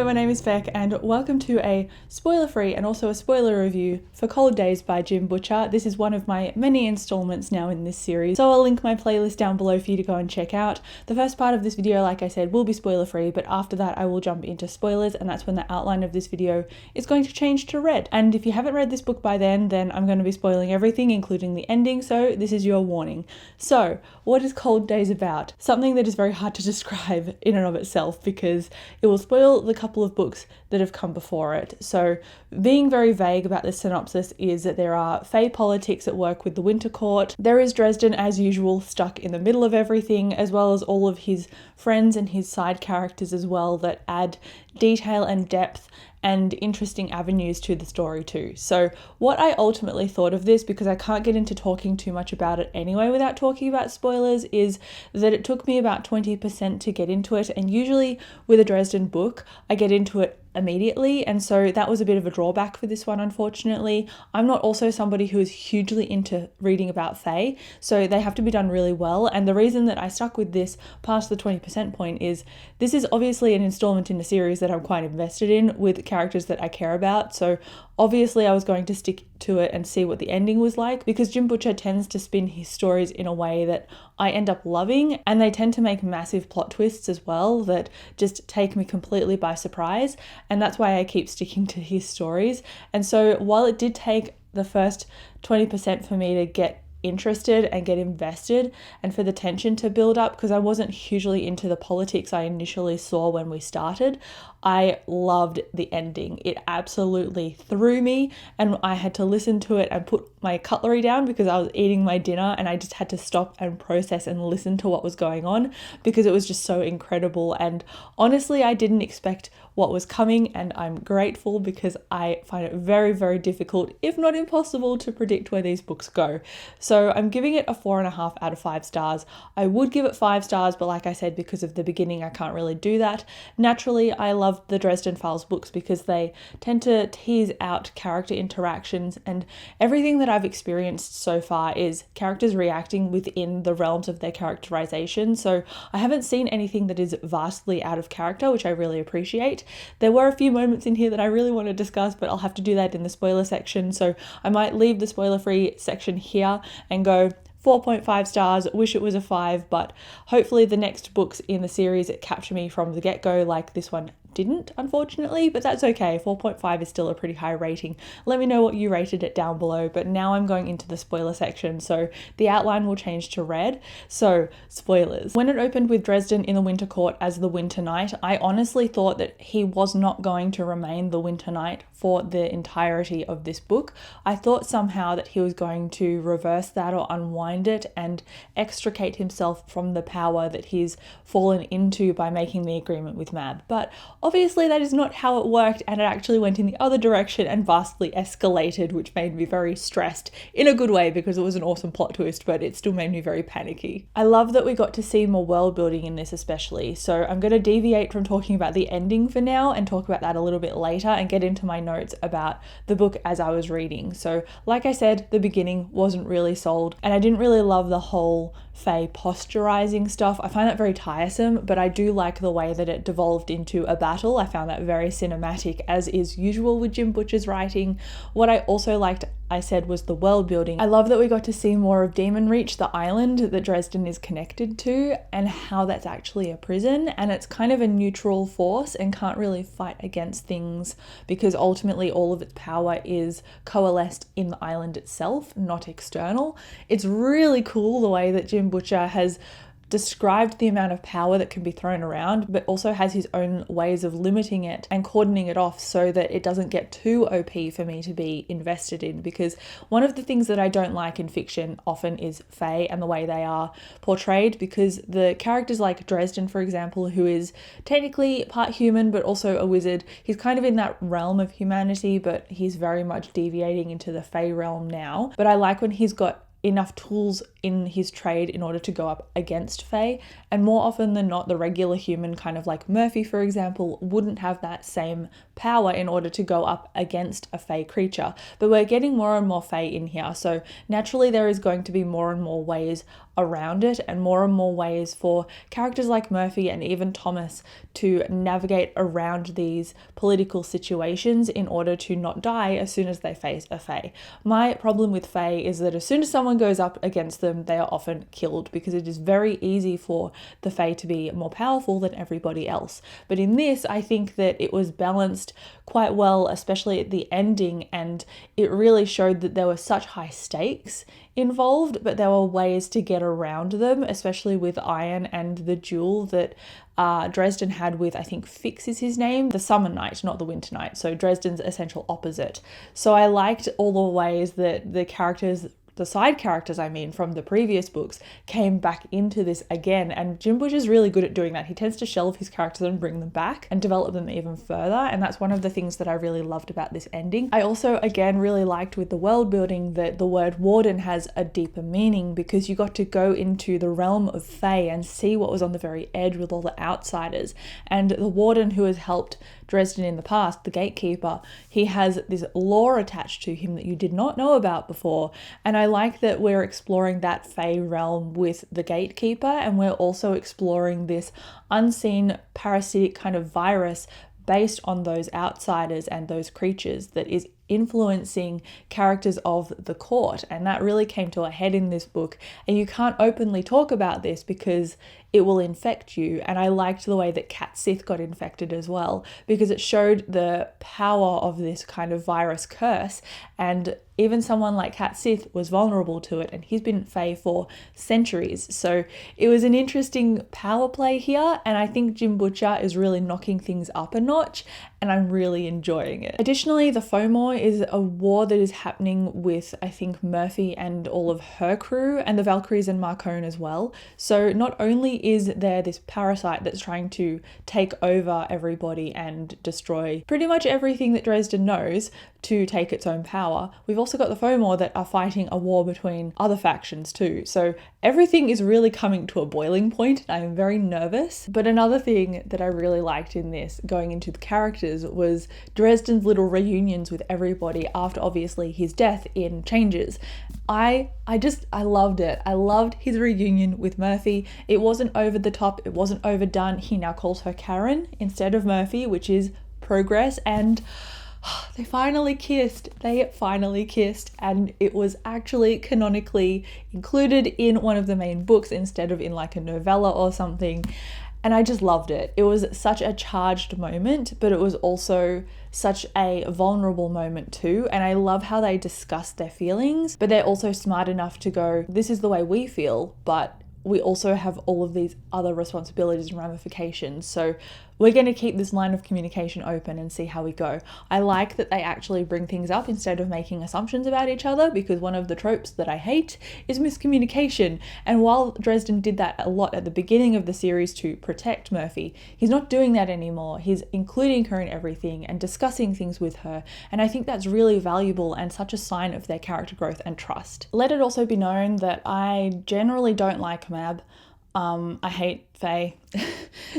Hello, my name is Beck and welcome to a spoiler-free and also a spoiler review for Cold Days by Jim Butcher. This is one of my many installments now in this series, so I'll link my playlist down below for you to go and check out. The first part of this video, like I said, will be spoiler-free, but after that I will jump into spoilers, and that's when the outline of this video is going to change to red. And if you haven't read this book by then I'm going to be spoiling everything, including the ending, so this is your warning. So, what is Cold Days about? Something that is very hard to describe in and of itself because it will spoil the couple of books that have come before it. So being very vague about this synopsis is that there are Fae politics at work with the Winter Court. There is Dresden, as usual, stuck in the middle of everything, as well as all of his friends and his side characters as well that add detail and depth and interesting avenues to the story too. So what I ultimately thought of this, because I can't get into talking too much about it anyway without talking about spoilers, is that it took me about 20% to get into it, and usually with a Dresden book I get into it immediately, and so that was a bit of a drawback for this one, unfortunately. I'm not also somebody who is hugely into reading about Fae, so they have to be done really well, and the reason that I stuck with this past the 20% point is this is obviously an installment in a series that I'm quite invested in with characters that I care about, so obviously I was going to stick to it and see what the ending was like, because Jim Butcher tends to spin his stories in a way that I end up loving, and they tend to make massive plot twists as well that just take me completely by surprise, and that's why I keep sticking to his stories. And so while it did take the first 20% for me to get interested and get invested and for the tension to build up, because I wasn't hugely into the politics I initially saw when we started, I loved the ending. It absolutely threw me, and I had to listen to it and put my cutlery down because I was eating my dinner, and I just had to stop and process and listen to what was going on because it was just so incredible. And honestly, I didn't expect what was coming, and I'm grateful because I find it very, very difficult, if not impossible, to predict where these books go. So I'm giving it a 4.5 out of 5 stars. I would give it 5 stars, but like I said, because of the beginning, I can't really do that. Naturally, I love the Dresden Files books because they tend to tease out character interactions, and everything that I've experienced so far is characters reacting within the realms of their characterization. So I haven't seen anything that is vastly out of character, which I really appreciate. There were a few moments in here that I really want to discuss, but I'll have to do that in the spoiler section. So I might leave the spoiler-free section here and go 4.5 stars, wish it was a 5, but hopefully the next books in the series capture me from the get-go like this one didn't, unfortunately, but that's okay. 4.5 is still a pretty high rating. Let me know what you rated it down below, but now I'm going into the spoiler section, so the outline will change to red. So, spoilers. When it opened with Dresden in the Winter Court as the Winter Knight, I honestly thought that he was not going to remain the Winter Knight for the entirety of this book. I thought somehow that he was going to reverse that or unwind it and extricate himself from the power that he's fallen into by making the agreement with Mab, but obviously that is not how it worked, and it actually went in the other direction and vastly escalated, which made me very stressed in a good way because it was an awesome plot twist, but it still made me very panicky. I love that we got to see more world building in this especially, so I'm going to deviate from talking about the ending for now and talk about that a little bit later and get into my notes about the book as I was reading. So like I said, the beginning wasn't really sold, and I didn't really love the whole Fae posturizing stuff. I find that very tiresome, but I do like the way that it devolved into a battle. I found that very cinematic, as is usual with Jim Butcher's writing. What I also liked, I said, was the world building. I love that we got to see more of Demon Reach, the island that Dresden is connected to, and how that's actually a prison, and it's kind of a neutral force and can't really fight against things because ultimately all of its power is coalesced in the island itself, not external. It's really cool the way that Jim Butcher has described the amount of power that can be thrown around, but also has his own ways of limiting it and cordoning it off so that it doesn't get too OP for me to be invested in, because one of the things that I don't like in fiction often is Fae and the way they are portrayed, because the characters like Dresden, for example, who is technically part human but also a wizard, he's kind of in that realm of humanity, but he's very much deviating into the Fae realm now. But I like when he's got enough tools in his trade in order to go up against Fae, and more often than not the regular human, kind of like Murphy for example, wouldn't have that same power in order to go up against a Fae creature. But we're getting more and more Fae in here, so naturally there is going to be more and more ways around it, and more ways for characters like Murphy and even Thomas to navigate around these political situations in order to not die as soon as they face a Fae. My problem with Fae is that as soon as someone goes up against them, they are often killed because it is very easy for the Fae to be more powerful than everybody else. But in this, I think that it was balanced quite well, especially at the ending, and it really showed that there were such high stakes involved, but there were ways to get around them, especially with Iron and the duel that Dresden had with, I think Fix is his name, the Summer Knight, not the Winter Knight, so Dresden's essential opposite. So I liked all the ways that the side characters, from the previous books came back into this again, and Jim Butcher is really good at doing that. He tends to shelve his characters and bring them back and develop them even further, and that's one of the things that I really loved about this ending. I also, again, really liked with the world building that the word warden has a deeper meaning, because you got to go into the realm of Fae and see what was on the very edge with all the outsiders, and the warden who has helped Dresden in the past, the gatekeeper, he has this lore attached to him that you did not know about before, and I like that we're exploring that Fae realm with the gatekeeper, and we're also exploring this unseen parasitic kind of virus based on those outsiders and those creatures that is influencing characters of the court, and that really came to a head in this book, and you can't openly talk about this because it will infect you. And I liked the way that Cat Sith got infected as well, because it showed the power of this kind of virus curse, and even someone like Cat Sith was vulnerable to it, and he's been Fae for centuries. So it was an interesting power play here, and I think Jim Butcher is really knocking things up a notch, and I'm really enjoying it. Additionally, the Fomor is a war that is happening with, I think, Murphy and all of her crew, and the Valkyries and Marcone as well. So not only is there this parasite that's trying to take over everybody and destroy pretty much everything that Dresden knows to take its own power, we've also got the Fomor that are fighting a war between other factions too. So everything is really coming to a boiling point, and I am very nervous. But another thing that I really liked in this, going into the characters, was Dresden's little reunions with everybody after obviously his death in Changes. I loved it. I loved his reunion with Murphy. It wasn't over the top, it wasn't overdone. He now calls her Karen instead of Murphy, which is progress, and they finally kissed, and it was actually canonically included in one of the main books instead of in like a novella or something, and I just loved it. It was such a charged moment, but it was also such a vulnerable moment too, and I love how they discuss their feelings, but they're also smart enough to go, this is the way we feel, but we also have all of these other responsibilities and ramifications. So we're going to keep this line of communication open and see how we go. I like that they actually bring things up instead of making assumptions about each other, because one of the tropes that I hate is miscommunication. And while Dresden did that a lot at the beginning of the series to protect Murphy, he's not doing that anymore. He's including her in everything and discussing things with her. And I think that's really valuable and such a sign of their character growth and trust. Let it also be known that I generally don't like Mab. I hate Fae.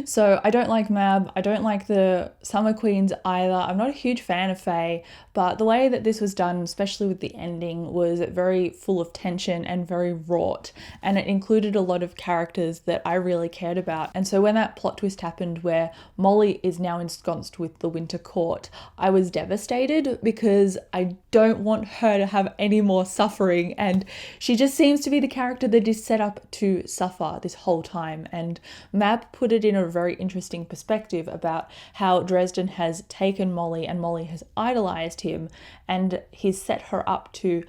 So I don't like Mab. I don't like the Summer Queens either. I'm not a huge fan of Fae, but the way that this was done, especially with the ending, was very full of tension and very wrought, and it included a lot of characters that I really cared about. And so when that plot twist happened where Molly is now ensconced with the Winter Court, I was devastated because I don't want her to have any more suffering, and she just seems to be the character that is set up to suffer this whole time. And Mab put it in a very interesting perspective about how Dresden has taken Molly and Molly has idolized him, and he's set her up to,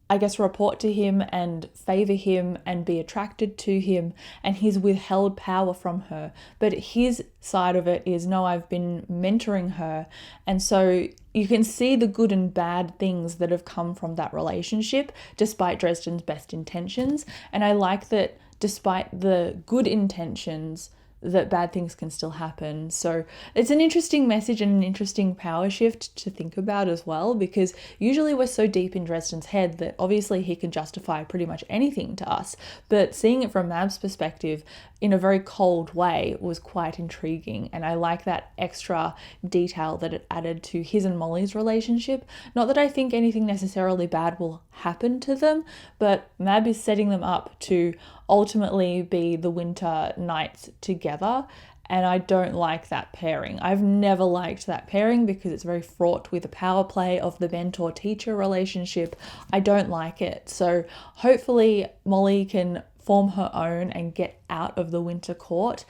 I guess, report to him and favor him and be attracted to him, and he's withheld power from her. But his side of it is, no, I've been mentoring her. And so you can see the good and bad things that have come from that relationship despite Dresden's best intentions. And I like that despite the good intentions, that bad things can still happen. So it's an interesting message and an interesting power shift to think about as well, because usually we're so deep in Dresden's head that obviously he can justify pretty much anything to us, but seeing it from Mab's perspective in a very cold way was quite intriguing, and I like that extra detail that it added to his and Molly's relationship. Not that I think anything necessarily bad will happen to them, but Mab is setting them up to ultimately be the winter knights together. And I don't like that pairing. I've never liked that pairing because it's very fraught with the power play of the mentor-teacher relationship. I don't like it. So hopefully Molly can form her own and get out of the winter court.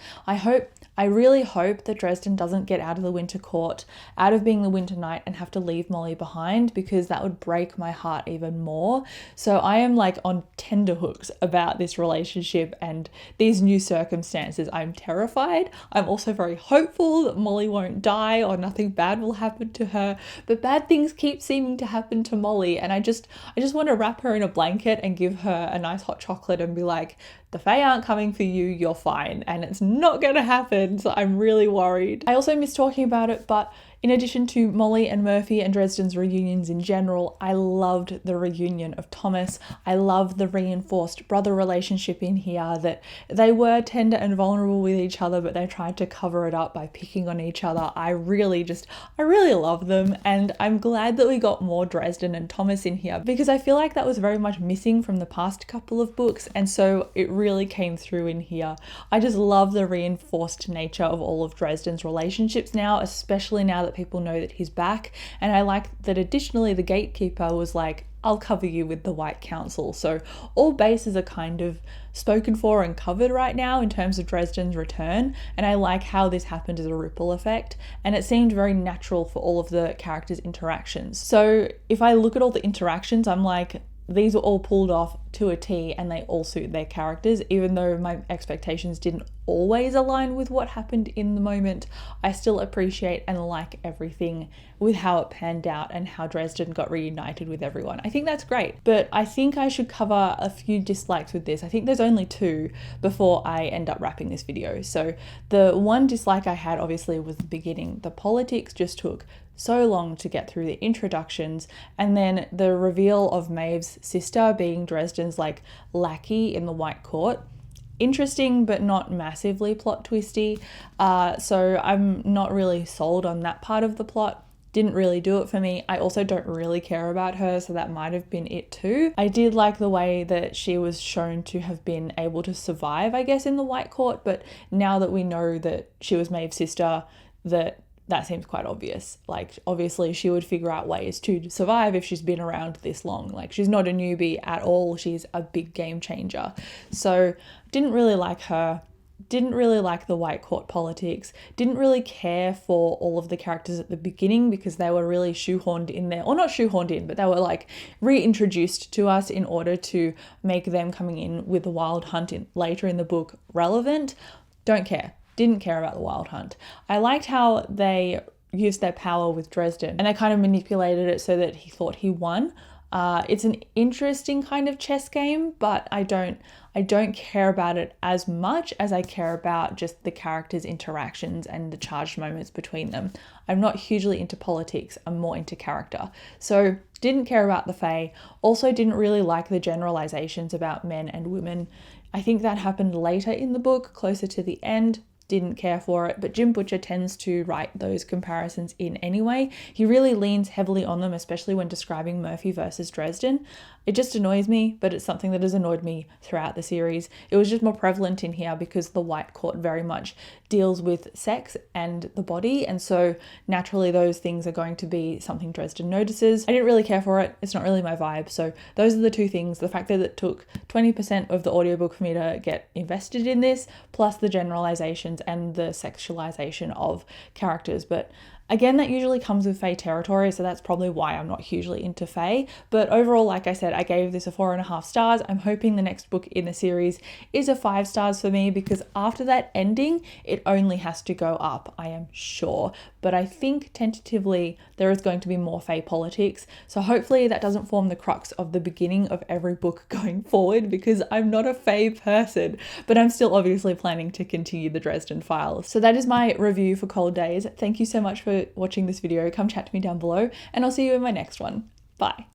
I really hope that Dresden doesn't get out of the winter court, out of being the winter knight, and have to leave Molly behind, because that would break my heart even more. So I am like on tenterhooks about this relationship and these new circumstances. I'm terrified. I'm also very hopeful that Molly won't die or nothing bad will happen to her, but bad things keep seeming to happen to Molly, and I just want to wrap her in a blanket and give her a nice hot chocolate and be like, the Fae aren't coming for you, you're fine. And it's not going to happen, so I'm really worried. I also miss talking about it, but in addition to Molly and Murphy and Dresden's reunions in general, I loved the reunion of Thomas. I love the reinforced brother relationship in here, that they were tender and vulnerable with each other, but they tried to cover it up by picking on each other. I really love them, and I'm glad that we got more Dresden and Thomas in here, because I feel like that was very much missing from the past couple of books, and so it really came through in here. I just love the reinforced nature of all of Dresden's relationships now, especially now that people know that he's back. And I like that additionally the gatekeeper was like, I'll cover you with the White Council. So all bases are kind of spoken for and covered right now in terms of Dresden's return. And I like how this happened as a ripple effect. And it seemed very natural for all of the characters' interactions. So if I look at all the interactions, I'm like, these were all pulled off to a T and they all suit their characters. Even though my expectations didn't always align with what happened in the moment, I still appreciate and like everything with how it panned out and how Dresden got reunited with everyone. I think that's great, but I think I should cover a few dislikes with this. I think there's only two before I end up wrapping this video. So the one dislike I had obviously was the beginning. The politics just took so long to get through the introductions, and then the reveal of Maeve's sister being Dresden's like lackey in the White Court. Interesting, but not massively plot twisty. So I'm not really sold on that part of the plot. Didn't really do it for me. I also don't really care about her, so that might have been it too. I did like the way that she was shown to have been able to survive, I guess, in the White Court, but now that we know that she was Maeve's sister, that seems quite obvious. Like, obviously she would figure out ways to survive if she's been around this long. Like, she's not a newbie at all. She's a big game changer. So didn't really like her. Didn't really like the White Court politics. Didn't really care for all of the characters at the beginning because they were really shoehorned in there. Or not shoehorned in, but they were like reintroduced to us in order to make them coming in with the Wild Hunt later in the book relevant. Don't care. Didn't care about the Wild Hunt. I liked how they used their power with Dresden and they kind of manipulated it so that he thought he won. It's an interesting kind of chess game, but I don't care about it as much as I care about just the characters' interactions and the charged moments between them. I'm not hugely into politics, I'm more into character. So didn't care about the Fae. Also didn't really like the generalizations about men and women. I think that happened later in the book, closer to the end. Didn't care for it, but Jim Butcher tends to write those comparisons in anyway. He really leans heavily on them, especially when describing Murphy versus Dresden. It just annoys me, but it's something that has annoyed me throughout the series. It was just more prevalent in here because the White Court very much deals with sex and the body, and so naturally those things are going to be something Dresden notices. I didn't really care for it. It's not really my vibe. So those are the two things. The fact that it took 20% of the audiobook for me to get invested in this, plus the generalizations and the sexualization of characters. But again, that usually comes with Fae territory, so that's probably why I'm not hugely into Fae. But overall, like I said, I gave this a 4.5 stars. I'm hoping the next book in the series is a 5 stars for me, because after that ending, it only has to go up, I am sure. But I think tentatively there is going to be more Fae politics. So hopefully that doesn't form the crux of the beginning of every book going forward, because I'm not a Fae person, but I'm still obviously planning to continue the Dresden Files. So that is my review for Cold Days. Thank you so much for watching this video. Come chat to me down below, and I'll see you in my next one. Bye.